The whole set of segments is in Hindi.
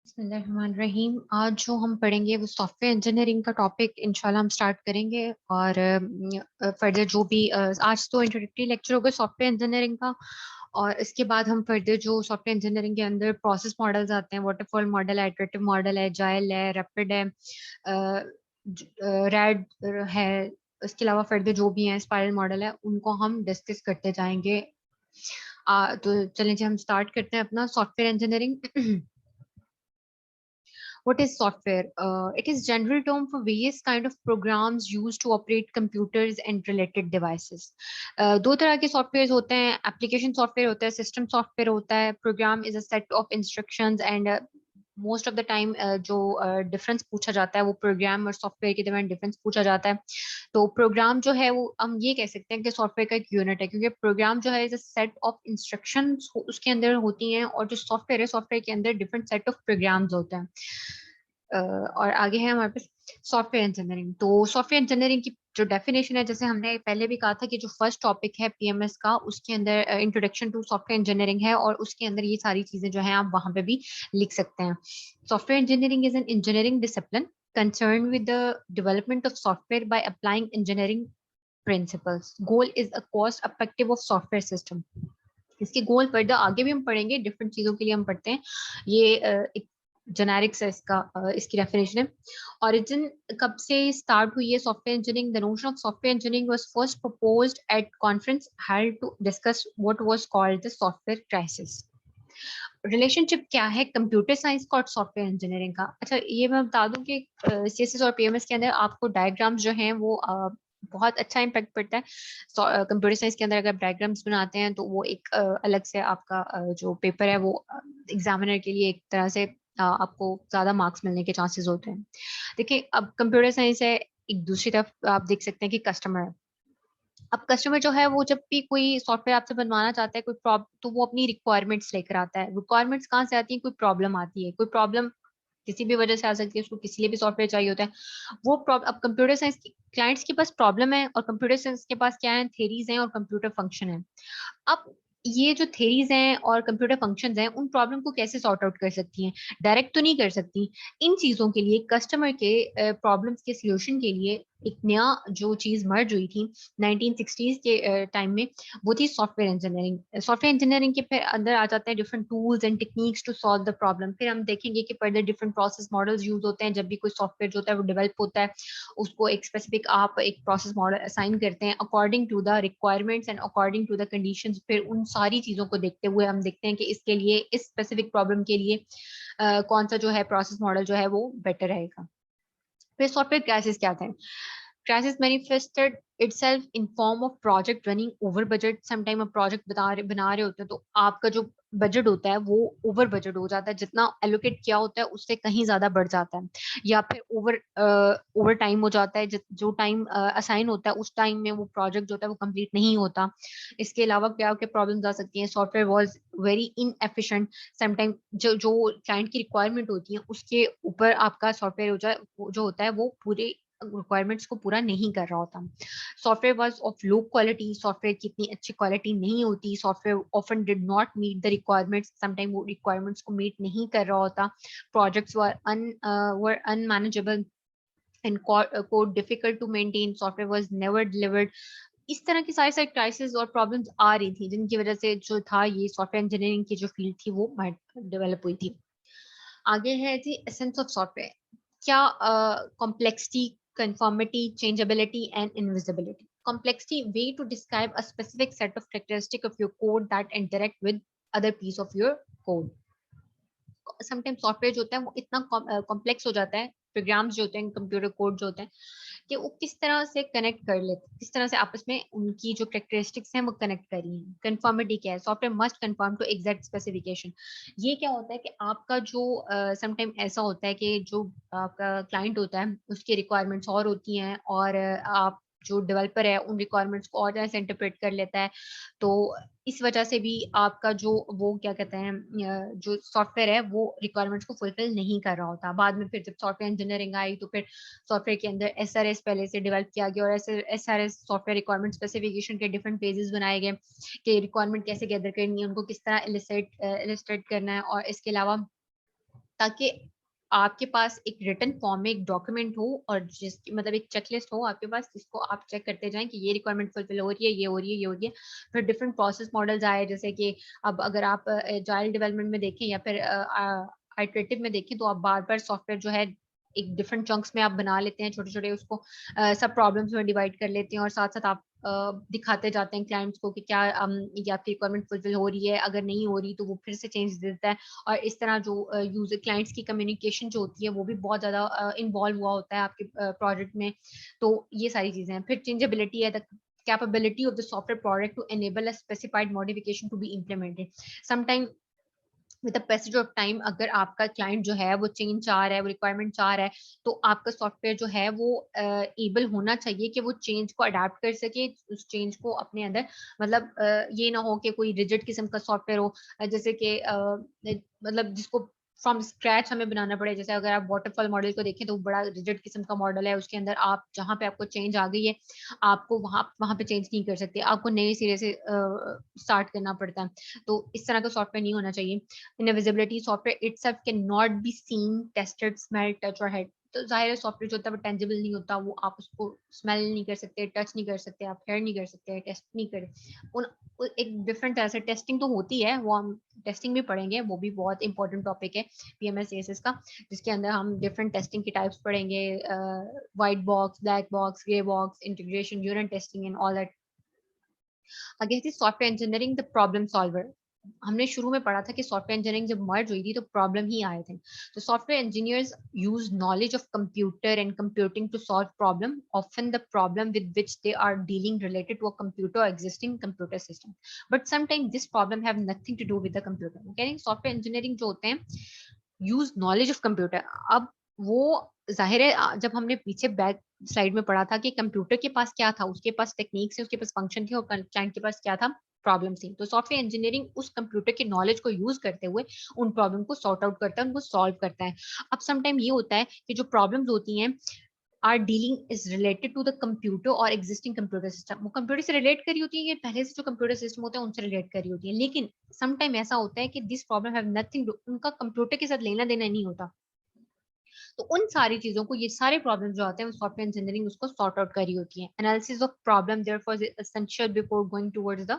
बिस्मिल्लाहिर्रहमानिर्रहीम। आज जो हम पढ़ेंगे वो सॉफ्टवेयर इंजीनियरिंग का टॉपिक इंशाल्लाह हम स्टार्ट करेंगे। और फर्दर जो भी आज तो इंट्रोडक्टरी लेक्चर होगा सॉफ्टवेयर इंजीनियरिंग का, और इसके बाद हम फर्दर जो सॉफ्टवेयर इंजीनियरिंग के अंदर प्रोसेस मॉडल्स आते हैं, वाटरफॉल मॉडल है, इटरेटिव मॉडल है, जाइल है, रैपिड है, रैड है, इसके अलावा फर्दर जो भी हैं स्पाइरल मॉडल है, उनको हम डिस्कस करते जाएंगे। तो चलें जी हम स्टार्ट करते हैं अपना software engineering. What is software? It is general term for various kind of programs used to operate computers and related devices. दो तरह के सॉफ्टवेयर होते हैं, एप्लीकेशन सॉफ्टवेयर होता है, सिस्टम सॉफ्टवेयर होता है। Program is a set of instructions and most of the time जो डिफरेंस पूछा जाता है वो प्रोग्राम और सॉफ्टवेयर के दरमियान डिफरेंस पूछा जाता है। तो प्रोग्राम जो है वो हम ये कह सकते हैं कि सॉफ्टवेयर का एक यूनिट है, क्योंकि प्रोग्राम जो है is a set of instructions उसके अंदर होती हैं, और जो सॉफ्टवेयर है सॉफ्टवेयर के अंदर डिफरेंट सेट ऑफ प्रोग्राम्स होते हैं। और आगे है हमारे पास सॉफ्टवेयर इंजीनियरिंग। तो सॉफ्टवेयर इंजीनियरिंग की जो डेफिनेशन है, जैसे हमने पहले भी कहा था कि जो फर्स्ट टॉपिक है पीएमएस का, उसके अंदर इंट्रोडक्शन टू सॉफ्टवेयर इंजीनियरिंग है, और उसके अंदर ये सारी चीजें जो है आप वहां पे भी लिख सकते हैं। Software engineering is an engineering discipline concerned with the development of software by applying engineering principles. Goal is a cost effective of software system. इसके गोल फर्दर आगे भी हम पढ़ेंगे, डिफरेंट चीजों के लिए हम पढ़ते हैं। ये एक जेनेरिक्स है इसका, इसकी डेफिनेशन है। ओरिजिन कब से स्टार्ट हुई है software engineering? The notion of software engineering was first proposed at conference held to discuss what was called the software crisis. Relationship क्या है कंप्यूटर साइंस का और सॉफ्टवेयर इंजीनियरिंग का? अच्छा, ये मैं बता दूं कि सीएसएस और पीएमएस के अंदर आपको डायग्राम्स जो हैं वो बहुत अच्छा इम्पैक्ट पड़ता है। कंप्यूटर साइंस के अंदर अगर डायग्राम्स बनाते हैं तो वो एक अलग से आपका जो पेपर है वो एग्जामिनर के लिए एक तरह से आपको ज्यादा मार्क्स मिलने के चांसेस होते हैं। देखिए, अब कंप्यूटर साइंस है, एक दूसरी तरफ आप देख सकते हैं कि कस्टमर है। अब कस्टमर जो है वो जब भी कोई सॉफ्टवेयर आपसे बनवाना चाहता है, कोई प्रॉब्लम, तो वो अपनी रिक्वायरमेंट्स लेकर आता है। रिक्वायरमेंट्स कहाँ से आती है? कोई प्रॉब्लम आती है, कोई प्रॉब्लम किसी भी वजह से आ सकती है, उसको किसी लिए भी सॉफ्टवेयर चाहिए होता है। वो प्रॉब्लम, अब कंप्यूटर साइंस क्लाइंट्स के पास प्रॉब्लम है, और कंप्यूटर साइंस के पास क्या है? थेरीज हैं और कंप्यूटर फंक्शन है। अब ये जो थेरीज हैं और कंप्यूटर फंक्शंस हैं, उन प्रॉब्लम को कैसे सॉर्ट आउट कर सकती हैं? डायरेक्ट तो नहीं कर सकती। इन चीजों के लिए कस्टमर के प्रॉब्लम्स के सॉल्यूशन के लिए एक नया जो चीज मर्ज हुई थी 1960s के टाइम में, वो थी सॉफ्टवेयर इंजीनियरिंग। सॉफ्टवेयर इंजीनियरिंग के फिर अंदर आ जाते हैं different tools and techniques to solve the problem. फिर हम देखेंगे कि further different process models use होते हैं। जब भी कोई सॉफ्टवेयर जो होता है वो डेवलप होता है, उसको एक स्पेसिफिक आप एक प्रोसेस मॉडल असाइन करते हैं according to the requirements and according to the conditions. फिर उन सारी चीजों को देखते हुए हम देखते हैं कि इसके लिए, इस स्पेसिफिक प्रॉब्लम के लिए कौन सा जो है प्रोसेस मॉडल जो है वो बेटर रहेगा। फिर सॉफ्टवेयर क्राइसिस क्या था? Crisis manifested itself in form of project running over budget. Sometime आप प्रोजेक्ट बना रहे होते हैं तो आपका जो बजट होता है वो ओवर बजट हो जाता है, जितना एलोकेट किया होता है उससे कहीं ज्यादा बढ़ जाता है, या फिर ओवर टाइम हो जाता है। जो टाइम असाइन होता है उस टाइम में वो प्रोजेक्ट जो होता है वो कंप्लीट नहीं होता। इसके अलावा क्या क्या प्रॉब्लम्स आ सकती हैं? Software was very inefficient. Sometime जो क्लाइंट की रिक्वायरमेंट होती है उसके ऊपर आपका सॉफ्टवेयर जो होता है वो पूरे रिक्वायरमेंट्स को पूरा नहीं कर रहा होता। Software was of low quality, software की इतनी अच्छी क्वालिटी नहीं होती। Software often did not meet the requirements, sometime वो रिक्वायरमेंट्स को मीट नहीं कर रहा होता। Projects were unmanageable and code difficult to maintain, software was never delivered. इस तरह की सारी सारी क्राइसिस और प्रॉब्लम्स आ रही थी, जिनकी वजह से जो था ये सॉफ्टवेयर इंजीनियरिंग की जो फील्ड थी वो डेवलप हुई थी। आगे है जी एसेंस ऑफ सॉफ्टवेयर। क्या complexity, conformity, changeability, and invisibility. Complexity, way to describe a specific set of characteristic of your code that interact with other piece of your code. Sometimes software जो होता है वो इतना कॉम्प्लेक्स हो जाता है, प्रोग्राम्स जो होते हैं, कंप्यूटर कोड जो होते हैं, कि वो किस तरह से कनेक्ट कर लेते हैं, किस तरह से आपस में उनकी जो कैरेक्टरिस्टिक्स हैं वो कनेक्ट करी हैं। कंफर्मिटी क्या है? Software must conform to exact specification. ये क्या होता है कि आपका जो समटाइम ऐसा होता है कि जो आपका क्लाइंट होता है उसकी रिक्वायरमेंट्स और होती हैं, और आप जो डेवलपर है उन रिक्वायरमेंट्स को और तरह से इंटरप्रेट कर लेता है। तो इस वजह से भी आपका जो वो क्या कहते हैं जो सॉफ्टवेयर है वो रिक्वायरमेंट्स को फुलफिल नहीं कर रहा होता। बाद में फिर जब सॉफ्टवेयर इंजीनियरिंग आई तो फिर सॉफ्टवेयर के अंदर एसआरएस पहले से डेवलप किया गया, और एसआरएस सॉफ्टवेयर रिक्वायरमेंट स्पेसिफिकेशन के डिफरेंट पेजेस बनाए गए कि रिक्वायरमेंट कैसे गैदर करनी है, उनको किस तरह इलिस्ट्रेट करना है। और इसके अलावा ताकि आपके पास एक रिटन फॉर्म में एक डॉक्यूमेंट हो और जिसकी मतलब एक चेकलिस्ट हो आपके पास, जिसको आप चेक करते जाएं कि ये रिक्वायरमेंट फुलफिल हो रही है, ये हो रही है, ये हो रही है। फिर डिफरेंट प्रोसेस मॉडल्स आए, जैसे कि अब अगर आप एजाइल डेवलपमेंट में देखें या फिर आइटरेटिव में देखें, तो आप बार बार सॉफ्टवेयर जो है एक डिफरेंट चंक्स में आप बना लेते हैं, छोटे छोटे उसको सब प्रॉब्लम्स में डिवाइड कर लेते हैं, और साथ साथ आप दिखाते जाते हैं क्लाइंट्स को कि क्या ये आपकी रिक्वायरमेंट फुलफिल हो रही है, अगर नहीं हो रही तो वो फिर से चेंज देता है। और इस तरह जो यूजर क्लाइंट्स की कम्युनिकेशन जो होती है वो भी बहुत ज्यादा इन्वॉल्व हुआ होता है आपके प्रोजेक्ट में। तो ये सारी चीजें हैं। फिर चेंजेबिलिटी है, the capability of the software product to enable a specified modification to be implemented. Sometimes with the passage of time, अगर आपका क्लाइंट जो है वो चेंज चाह रहा है, वो रिक्वायरमेंट चाह रहा है, तो आपका सॉफ्टवेयर जो है वो एबल होना चाहिए कि वो चेंज को अडेप्ट कर सके, उस चेंज को अपने अंदर, मतलब ये ना हो कि कोई रिजिड किस्म का सॉफ्टवेयर हो, जैसे कि मतलब जिसको फ्रॉम स्क्रैच हमें बनाना पड़े। जैसे अगर आप वाटरफॉल मॉडल को देखें तो बड़ा रिजिड किस्म का मॉडल है, उसके अंदर आप जहाँ पे आपको चेंज आ गई है, आपको वहां वहां पे चेंज नहीं कर सकते, आपको नए सिरे से स्टार्ट करना पड़ता है। तो इस तरह का सॉफ्टवेयर नहीं होना चाहिए। Invisibility, software itself can not be seen, tested, smell, touch और हेड। तो जाहिर है सॉफ्टवेयर जो होता है वो टेंजिबल नहीं होता, वो आप उसको स्मेल नहीं कर सकते, टच नहीं कर सकते, आप हेयर नहीं कर सकते, टेस्ट नहीं कर उन एक डिफरेंट तरह से टेस्टिंग तो होती है, वो हम टेस्टिंग भी पढ़ेंगे, वो भी बहुत इंपॉर्टेंट टॉपिक है पीएमएस सीएसएस का, जिसके अंदर हम डिफरेंट टेस्टिंग की टाइप्स पढ़ेंगे, white box, black box, grey box, integration, unit testing and all that. Again the software engineering the problem solver. हमने शुरू में पढ़ा था कि सॉफ्टवेयर इंजीनियरिंग जब मर्ज हुई थी तो प्रॉब्लम ही आए थे। तो software engineers use knowledge of computer and computing to solve problem, often the problem with which they are dealing related to a computer और existing computer system, but sometime this problem have nothing to do with the computer. यानी सॉफ्टवेयर इंजीनियरिंग जो होते हैं यूज नॉलेज ऑफ कंप्यूटर। अब वो जाहिर है जब हमने पीछे बैक स्लाइड में पढ़ा था कि कंप्यूटर के पास क्या था, उसके पास टेक्निक से, उसके पास फंक्शन थे, और क्लाइंट के पास क्या था, प्रॉब्लम थी। तो सॉफ्टवेयर इंजीनियरिंग उस कंप्यूटर के नॉलेज को यूज करते हुए उन प्रॉब्लम को सॉर्ट आउट करता है, उनको सॉल्व करता है। अब समटाइम ये होता है कि जो प्रॉब्लम्स होती हैं are dealing is related to the computer और एग्जिस्टिंग कंप्यूटर सिस्टम, वो कंप्यूटर से रिलेट करी होती है, ये पहले से जो कंप्यूटर सिस्टम होता है उनसे रिलेट करी होती है। लेकिन समटाइम ऐसा होता है कि दिस प्रॉब्लम हैव नथिंग, उनका कंप्यूटर के साथ लेना देना नहीं होता। तो उन सारी चीजों को, ये सारे प्रॉब्लम जो आते हैं, सॉफ्टवेयर इंजीनियरिंग उसको सॉर्ट आउट करी होती है। Analysis of problem therefore is essential before going towards the.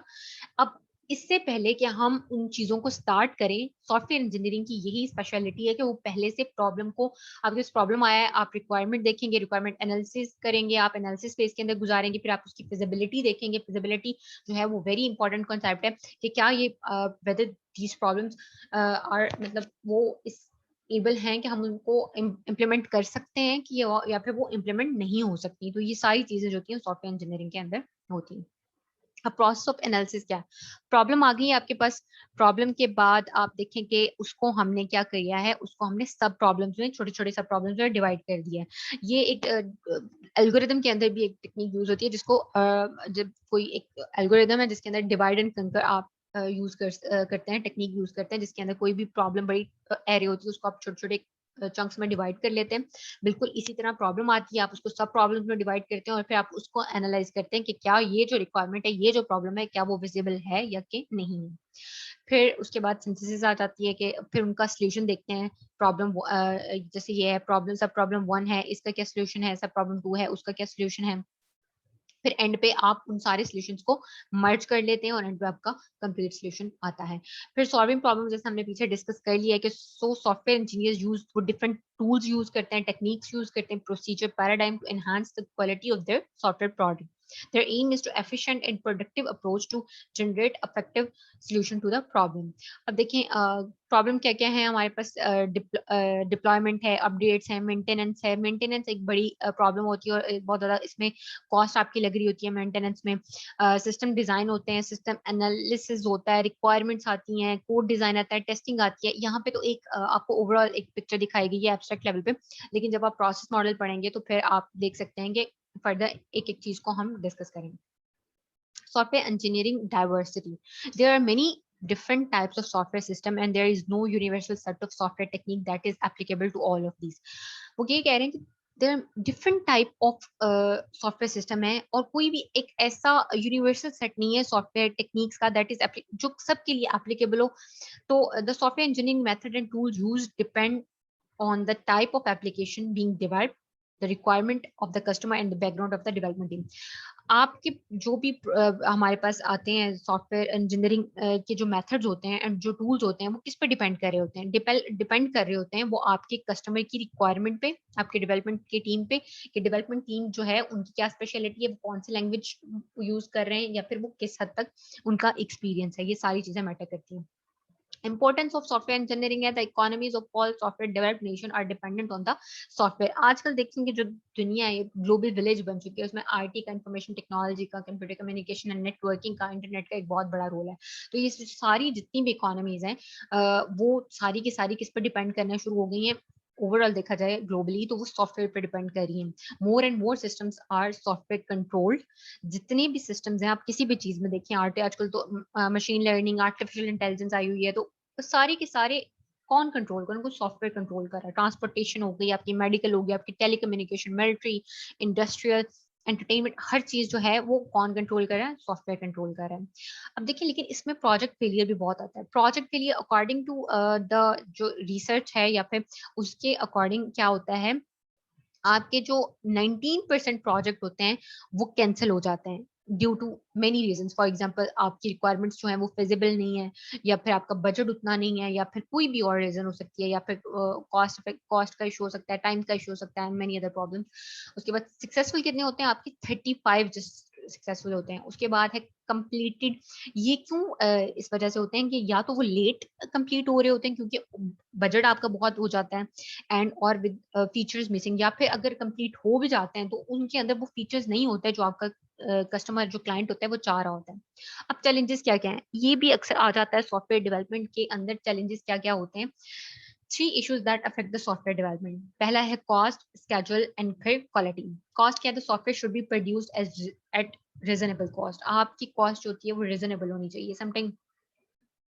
अब इससे पहले कि हम उन चीजों को स्टार्ट करें, सॉफ्टवेयर इंजीनियरिंग की यही स्पेशलिटी है कि वो पहले से प्रॉब्लम को, आपके पास प्रॉब्लम आया है, आप रिक्वायरमेंट देखेंगे, रिक्वायरमेंट एनालिसिस करेंगे, आप एनालिसिस फेज के अंदर गुजारेंगे, फिर आप उसकी फिजिबिलिटी देखेंगे। फिजिबिलिटी जो है वो वेरी इंपॉर्टेंट कॉन्सेप्ट है कि क्या ये वेदर दीज प्रॉब्लम्स आर, मतलब वो इस एबल हैं कि हम उनको इम्प्लीमेंट कर सकते हैं कि या फिर वो इम्प्लीमेंट नहीं हो सकती। तो ये सारी चीजें जो होती हैं सॉफ्टवेयर इंजीनियरिंग के अंदर होती हैं। अब प्रोसेस ऑफ एनालिसिस क्या है? प्रॉब्लम आ गई है आपके पास, प्रॉब्लम के बाद आप देखें कि उसको हमने क्या किया है, उसको हमने सब प्रॉब्लम्स में, छोटे छोटे सब प्रॉब्लम्स में डिवाइड कर दिया है। ये एक एल्गोरिदम के अंदर भी एक टेक्निक यूज होती है, जिसको जब कोई एक एल्गोरिदम है जिसके अंदर डिवाइड एंड कंकर आप यूज करते हैं, टेक्निक यूज करते हैं, जिसके अंदर कोई भी प्रॉब्लम बड़ी एरे होती है, उसको आप छोटे छोटे चंक्स में डिवाइड कर लेते हैं। बिल्कुल इसी तरह प्रॉब्लम आती है, आप उसको सब प्रॉब्लम्स में डिवाइड करते हैं, और फिर आप उसको एनालाइज करते हैं कि क्या ये जो रिक्वायरमेंट है, ये जो प्रॉब्लम है, क्या वो विजिबल है या कि नहीं है। फिर उसके बाद सिंथेसिस आ जाती है कि फिर उनका सोल्यूशन देखते हैं। प्रॉब्लम जैसे ये है प्रॉब्लम, सब प्रॉब्लम 1 है, इसका क्या सोल्यूशन है, सब प्रॉब्लम 2 है, उसका क्या सोल्यूशन है। फिर एंड पे आप उन सारे सॉल्यूशंस को मर्ज कर लेते हैं और एंड पे आपका कंप्लीट सॉल्यूशन आता है। फिर सॉल्विंग प्रॉब्लम जैसे हमने पीछे डिस्कस कर लिया है कि सॉफ्टवेयर इंजीनियर्स यूज वो डिफरेंट टूल्स यूज करते हैं, टेक्निक्स यूज करते हैं, procedure, paradigm to enhance the quality of their software product. Their aim is to efficient and productive approach to generate effective solution to the problem. अब देखें प्रॉब्लम क्या क्या है हमारे पास, डिप्लॉयमेंट है, अपडेट्स है, मेंटेनेंस है। मेंटेनेंस एक बड़ी प्रॉब्लम होती है और बहुत ज्यादा इसमें कॉस्ट आपकी लग रही होती है मेंटेनेंस में। सिस्टम डिजाइन होते हैं, सिस्टम एनालिसिस होता है, रिक्वायरमेंट्स आती हैं, कोड डिजाइन आता है, टेस्टिंग आती है। यहाँ पे तो एक आपको ओवरऑल एक पिक्चर दिखाई गई है एब्स्ट्रैक्ट लेवल पे, लेकिन जब आप प्रोसेस मॉडल पढ़ेंगे तो फिर आप देख सकते हैं कि फर्दर एक एक चीज को हम डिस्कस करेंगे। Software engineering diversity. There are many different types of software system and there is no universal set of software technique that is applicable to all of these. वो ये कह रहे हैं कि there different type of software system है, और कोई भी एक ऐसा यूनिवर्सल सेट नहीं है सॉफ्टवेयर टेक्निक्स का दैट इज जो सबके लिए एप्लीकेबल हो. तो the software engineering method and tools use depend on the type of application being developed, the requirement of the customer and the background of the development team. आपके जो भी हमारे पास आते हैं सॉफ्टवेयर इंजीनियरिंग के जो मेथड्स होते हैं एंड जो टूल्स होते हैं वो किस पे डिपेंड कर रहे होते हैं, डिपेंड कर रहे होते हैं वो आपके कस्टमर की रिक्वायरमेंट पे, आपके डेवलपमेंट की टीम पे, कि डेवलपमेंट टीम जो है उनकी क्या स्पेशलिटी है, वो कौन सी लैंग्वेज यूज कर रहे हैं, या फिर वो किस हद तक उनका एक्सपीरियंस है. ये सारी चीजें मैटर करती हैं. Importance of software engineering है, the economies of all software developed nation are dependent on the software. आजकल देखेंगे जो दुनिया है ग्लोबल विलेज बन चुकी है, उसमें आईटी का, इंफॉर्मेशन टेक्नोलॉजी का, कंप्यूटर कम्युनिकेशन एंड नेटवर्किंग का, इंटरनेट का एक बहुत बड़ा रोल है. तो ये सारी जितनी भी इकोनॉमीज हैं वो सारी की सारी किस पर डिपेंड करना शुरू हो गई हैं. ओवरऑल देखा जाए ग्लोबली तो वो सॉफ्टवेयर पे डिपेंड कर रही हैं. More and more systems are software controlled. जितने भी सिस्टम्स हैं आप किसी भी चीज में देखिए, आजकल तो मशीन लर्निंग, आर्टिफिशियल इंटेलिजेंस आई हुई है, तो सारे के सारे कौन कंट्रोल कर रहा है, उनको सॉफ्टवेयर कंट्रोल कर रहा है. ट्रांसपोर्टेशन हो गई आपकी, मेडिकल हो गया आपकी, टेलीकम्युनिकेशन, मिलिट्री, इंडस्ट्रियल, एंटरटेनमेंट, हर चीज जो है वो कौन कंट्रोल कर रहा है, सॉफ्टवेयर कंट्रोल कर रहा है. अब देखिए लेकिन इसमें प्रोजेक्ट फेलियर भी बहुत आता है. Project failure according to the जो रिसर्च है या फिर उसके अकॉर्डिंग क्या होता है, आपके जो 19% प्रोजेक्ट होते हैं वो कैंसिल हो जाते हैं due to many reasons. For example आपकी रिक्वायरमेंट्स जो है वो फिजिबल नहीं है, या फिर आपका बजट उतना नहीं है, या फिर कोई भी और रीजन हो सकती है, या फिर कॉस्ट का इशू हो सकता है, टाइम का इशू हो सकता है, एंड मेनी अदर प्रॉब्लम्स. उसके बाद सक्सेसफुल कितने होते हैं आपकी 35 सक्सेसफुल होते हैं. उसके बाद है कंप्लीटेड. ये क्यों इस वजह से होते हैं कि या तो वो लेट कंप्लीट हो रहे होते हैं क्योंकि बजट आपका बहुत हो जाता है एंड और विद फीचर्स मिसिंग, या फिर अगर कंप्लीट हो भी जाते हैं तो उनके अंदर वो फीचर्स नहीं होते हैं जो आपका कस्टमर जो क्लाइंट होता है वो चाह रहा होता है. अब चैलेंजेस क्या क्या हैं, ये भी अक्सर आ जाता है सॉफ्टवेयर डेवलपमेंट के अंदर. चैलेंजेस क्या क्या होते हैं, three issues that affect the software development. पहला है कॉस्ट, स्केड्यूल एंड फिर क्वालिटी. कॉस्ट क्या है, the software should be produced as at reasonable cost. आपकी कॉस्ट जो होती है वो रीजनेबल होनी चाहिए. समटाइम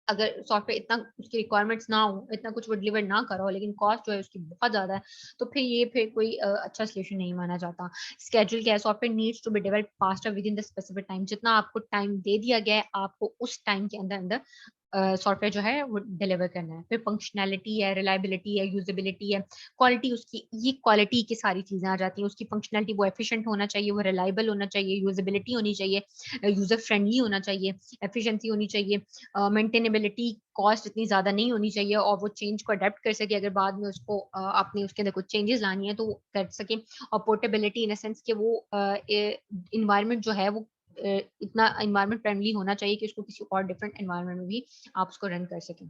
अगर सॉफ्टवेयर इतना उसकी रिक्वायरमेंट्स ना हो, इतना कुछ वो डिलीवर ना करो, लेकिन कॉस्ट जो है उसकी बहुत ज्यादा है, तो फिर कोई अच्छा सोल्यूशन नहीं माना जाता. स्केड्यूल क्या है, software needs to be develop faster within the specific time. जितना आपको टाइम दे दिया गया है आपको उस टाइम के अंदर अंदर सॉफ्टवेयर जो है वो डिलीवर करना है. फिर फंक्शनैलिटी है, रिलायबिलिटी है, यूजेबिलिटी है, क्वालिटी उसकी, ये क्वालिटी की सारी चीजें आ जाती हैं. उसकी फंक्शनैलिटी वो एफिशिएंट होना चाहिए, वो रिलायबल होना चाहिए, यूजेबिलिटी होनी चाहिए, यूजर फ्रेंडली होना चाहिए, एफिशिएंसी होनी चाहिए, मेंटेनेबिलिटी, कॉस्ट इतनी ज्यादा नहीं होनी चाहिए, और वो चेंज को अडेप्ट कर सके अगर बाद में उसको आपने उसके अंदर कुछ चेंजेस लानी है तो वो कर सके. और पोर्टेबिलिटी इन सेंस कि वो इन्वायरमेंट जो है वो इतना इन्वायरमेंट फ्रेंडली होना चाहिए कि उसको किसी और डिफरेंट एनवायरमेंट में भी आप उसको रन कर सकें.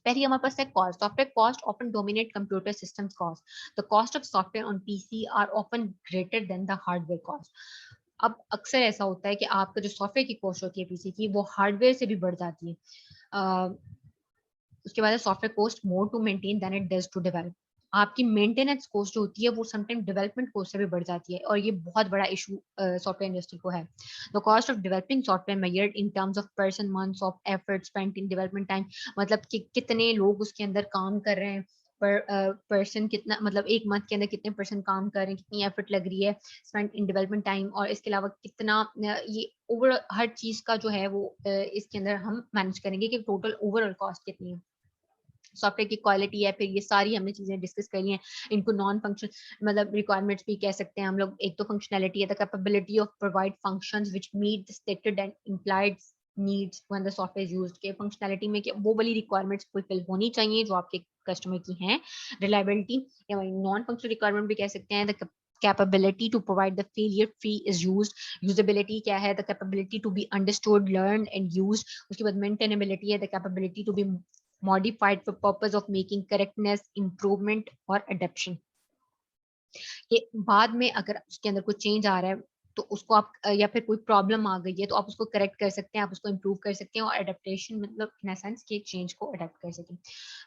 पहली हमारे पास है cost. Software cost often dominate computer systems cost. The cost of software on PC are often greater than the hardware cost. अब अक्सर ऐसा होता है कि आपका जो सॉफ्टवेयर की कॉस्ट होती है पीसी की, वो हार्डवेयर से भी बढ़ जाती है. उसके बाद software cost more to maintain than it does to develop. आपकी मेंटेनेंस कॉस्ट जो होती है वो समटाइम डेवलपमेंट कॉस्ट से भी बढ़ जाती है, और ये बहुत बड़ा इशू सॉफ्टवेयर इंडस्ट्री को है. The cost of developing software measured in terms of person months of effort spent in development time. मतलब कि कितने लोग उसके अंदर काम कर रहे हैं, पर पर्सन कितना, मतलब एक मंथ के अंदर कितने पर्सन काम कर रहे हैं, कितनी एफर्ट लग रही है स्पेंट इन डेवलपमेंट टाइम, और इसके अलावा कितना ये ओवर हर चीज का जो है वो इसके अंदर हम मैनेज करेंगे कि टोटल ओवरऑल कॉस्ट कितनी है. सॉफ्टवेयर की क्वालिटी है, फिर ये सारी हमने चीजें डिस्कस करी हैं. इनको नॉन फंक्शन मतलब रिक्वायरमेंट्स भी कह सकते हैं हम लोग. एक तो फंक्शनैलिटी है, the capability of provide functions which meet the stated and implied needs when the software is used. के फंक्शनैलिटी में कि वो वाली रिक्वायरमेंट्स फुलफिल होनी चाहिए जो आपके कस्टमर की हैं. रिलायबिलिटी या नॉन फंक्शनल रिक्वायरमेंट भी कह सकते हैं. The capability to provide the failure free is used. Usability क्या है, the capability to be understood, learned and used. उसके बाद maintainability है, the capability to be modified for purpose of making correctness, improvement और adaptation. कि बाद में अगर उसके अंदर कोई चेंज आ रहा है तो उसको आप या फिर कोई प्रॉब्लम आ गई है तो आप उसको करेक्ट कर सकते हैं, आप उसको इम्प्रूव कर सकते हैं, और एडेप्टेशन मतलब इन सेंस कि चेंज को अडेप्ट कर सकें.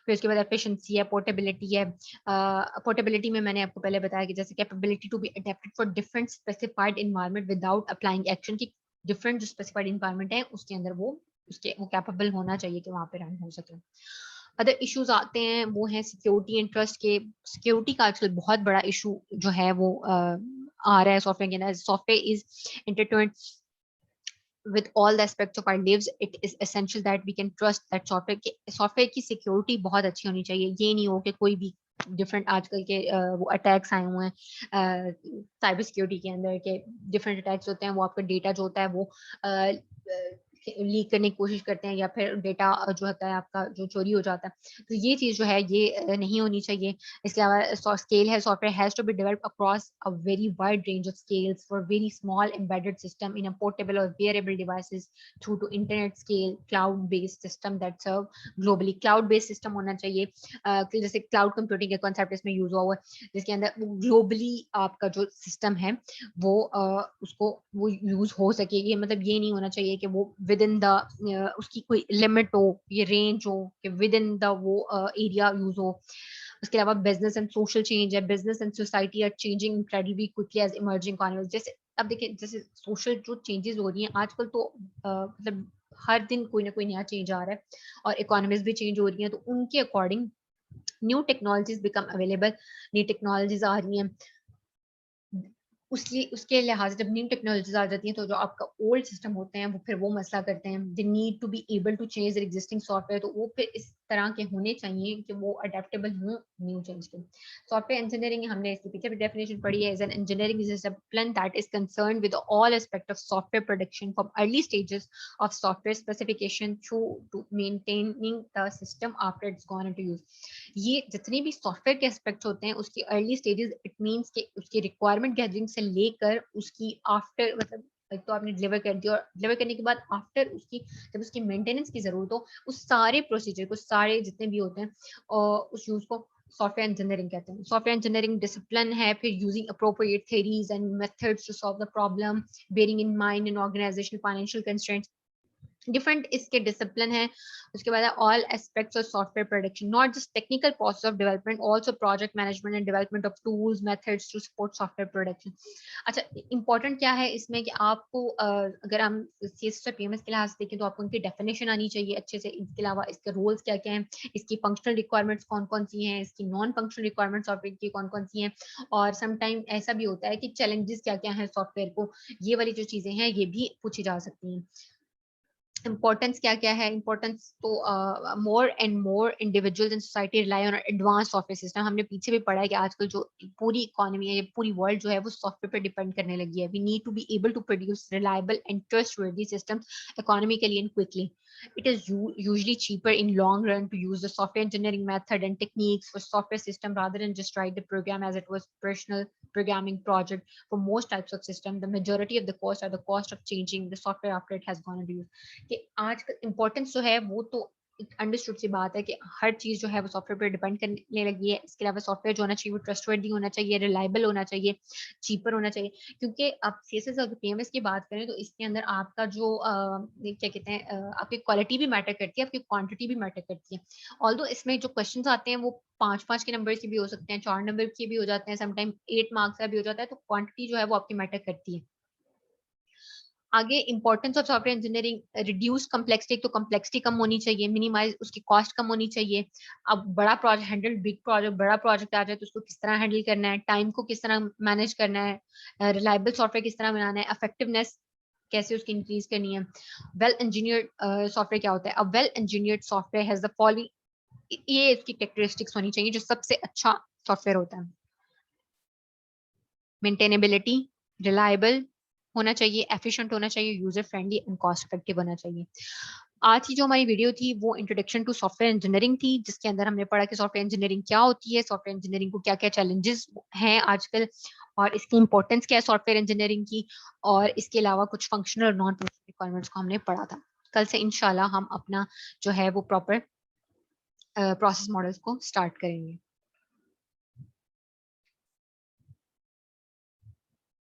फिर उसके बाद एफिशिएंसी है, पोर्टेबिलिटी है. पोर्टेबिलिटी में मैंने आपको पहले बताया कि जैसे capability to be adapted for different specified environment without applying action. की डिफरेंट जो स्पेसिफाइड एनवायरनमेंट है उसके अंदर वो उसके वो कैपेबल होना चाहिए कि वहां पे रन हो सके. अदर इश्यूज आते हैं वो हैं सिक्योरिटी एंड ट्रस्ट के। सिक्योरिटी का आजकल बहुत बड़ा इशू जो है वो आ रहा है सॉफ्टवेयर के अंदर। Software is intertwined with all the aspects of our lives, it is essential that we can trust that software की सिक्योरिटी बहुत अच्छी होनी चाहिए। ये नहीं हो कि कोई भी डिफरेंट आजकल के वो अटैक्स आए हुए हैं साइबर सिक्योरिटी के अंदर के डिफरेंट अटैक्स होते हैं, वो आपका डेटा जो होता है वो लीक करने की कोशिश करते हैं, या फिर डेटा जो होता है आपका जो चोरी हो जाता है। तो ये चीज जो है ये नहीं होनी चाहिए। इसके अलावा स्केल है software has to be developed across a very wide range of scales for very small embedded system in a portable और wearable devices through to internet scale cloud based system that serve globally. Cloud based system होना चाहिए, जैसे क्लाउड कंप्यूटिंग का कॉन्सेप्ट इसमें यूज हुआ है, जिसके अंदर ग्लोबली आपका जो सिस्टम है वो उसको वो यूज हो सकेगी। मतलब ये नहीं होना चाहिए कि वो विद इन द उसकी कोई लिमिट हो, ये रेंज हो कि विद इन द वो एरिया यूज हो। उसके अलावा बिजनेस एंड सोशल चेंज है, business and society are changing incredibly quickly as emerging economies. जैसे अब देखिए जैसे सोशल जो चेंजेस हो रही हैं आजकल, तो मतलब हर दिन कोई ना कोई नया चेंज आ रहा है, और इकोनॉमीज भी चेंज हो रही हैं, तो उनके according new technologies become available. New technologies आ रही हैं, उसके लिहाज से जब न्यू टेक्नोलॉजीज आ जाती हैं तो जो आपका ओल्ड सिस्टम होते हैं वो फिर वो मसला करते हैं। They need to be able to change their existing software, तो वो फिर इस तरह के होने चाहिए कि वो अडेप्टेबल हों न्यू चेंज के। सॉफ्टवेयर इंजीनियरिंग हमने इसके पीछे भी डेफिनेशन पढ़ी है, is an engineering is a discipline that is concerned with all aspect of software production from early stages of software specification through to maintaining the system after it's gone into use. ये जितने भी सॉफ्टवेयर के एस्पेक्ट्स होते हैं उसकी अर्ली स्टेजेस, इट मींस के उसकी रिक्वायरमेंट गैदरिंग से लेकर उसकी आफ्टर, मतलब तो आपने डिलीवर कर दिया, और डिलीवर करने के बाद आफ्टर उसकी जब उसकी मेंटेनेंस की जरूरत हो, उस सारे प्रोसीजर को, सारे जितने भी होते हैं और उस यूज को सॉफ्टवेयर इंजीनियरिंग कहते हैं। सॉफ्टवेयर इंजीनियरिंग डिसिप्लिन है फिर using appropriate theories and methods to solve the problem, bearing in mind and organizational financial constraints. Different इसके डिसिप्लिन है। उसके बाद all aspects of software production, not just technical process of development, also project management and development of tools methods to support software production. अच्छा, इंपॉर्टेंट क्या है इसमें कि आपको अगर हम सीएसएस और पीएमएस के लिहाज से देखें तो आपको उनकी डेफिनेशन आनी चाहिए अच्छे से। इसके अलावा इसके रोल्स क्या क्या हैं, इसकी फंक्शनल रिक्वायरमेंट्स कौन कौन सी हैं, इसकी नॉन फंक्शनल रिक्वायरमेंट्स सॉफ्टवेयर की कौन कौन सी हैं, और समटाइम ऐसा भी होता है कि चैलेंजेस क्या क्या हैं सॉफ्टवेयर को, ये वाली जो चीजें हैं ये भी पूछी जा सकती हैं। इम्पोर्टेंस क्या क्या है, इम्पोर्टेंस तो मोर and more individuals in society rely on advance software system. हमने पीछे भी पढ़ा है कि आजकल जो पूरी इकोनॉमी है, पूरी वर्ल्ड जो है वो सॉफ्टवेयर पर डिपेंड करने लगी है। We need to be able to produce reliable and trustworthy systems economically and quickly. It is usually cheaper in long run to use the software engineering method and techniques for software system rather than just write the program as it was personal programming project. For most types of system, the majority of the cost are the cost of changing the software after it has gone into use. कि आज का इम्पोर्टेंस जो है वो तो अंडरस्टूड सी बात है कि हर चीज जो है वो सॉफ्टवेयर पर डिपेंड करने लगी है। इसके अलावा सॉफ्टवेयर जो होना चाहिए वो ट्रस्टवर्दी होना चाहिए, रिलायबल होना चाहिए, चीपर होना चाहिए। क्योंकि आप सीएसएस और पीएमएस की बात करें तो इसके अंदर आपका जो क्या कहते हैं आपकी क्वालिटी भी मैटर करती है, आपकी क्वांटिटी भी मैटर करती है। ऑल्दो इसमें जो क्वेश्चंस आते हैं वो 5-5 के नंबर के भी हो सकते हैं, 4 नंबर के भी हो जाते हैं, समटाइम 8 मार्क्स का भी हो जाता है, तो क्वांटिटी जो है वो आपकी मैटर करती है। आगे importance of software engineering, reduce complexity, तो कम्प्लेक्सिटी कम होनी चाहिए, मिनिमाइज उसकी कॉस्ट कम होनी चाहिए। अब बड़ा प्रोजेक्ट हैंडल, बिग प्रोजेक्ट, बड़ा प्रोजेक्ट आ जाए तो उसको किस तरह हैंडल करना है, टाइम को किस तरह मैनेज करना है, रिलायबल सॉफ्टवेयर किस तरह बनाना है, इफेक्टिवनेस कैसे उसकी इंक्रीज करनी है। वेल इंजीनियर्ड सॉफ्टवेयर क्या होता है, अब well engineered software has the following, ये इसकी कैरेक्टरिस्टिक्स होनी चाहिए जो सबसे अच्छा सॉफ्टवेयर होता है। मेंटेनेबिलिटी, रिलायबल होना चाहिए, एफिशिएंट होना चाहिए, user friendly and cost effective होना चाहिए। आज की जो हमारी वीडियो थी वो इंट्रोडक्शन टू सॉफ्टवेयर इंजीनियरिंग थी, जिसके अंदर हमने पढ़ा कि सॉफ्टवेयर इंजीनियरिंग क्या होती है, सॉफ्टवेयर इंजीनियरिंग को क्या क्या चैलेंजेस हैं आजकल, और इसकी इंपॉर्टेंस क्या है सॉफ्टवेयर इंजीनियरिंग की, और इसके अलावा कुछ फंक्शनल और नॉन फंक्शनल रिक्वायरमेंट्स को हमने पढ़ा था। कल से इंशाल्लाह हम अपना जो है वो प्रॉपर प्रोसेस मॉडल्स को स्टार्ट करेंगे।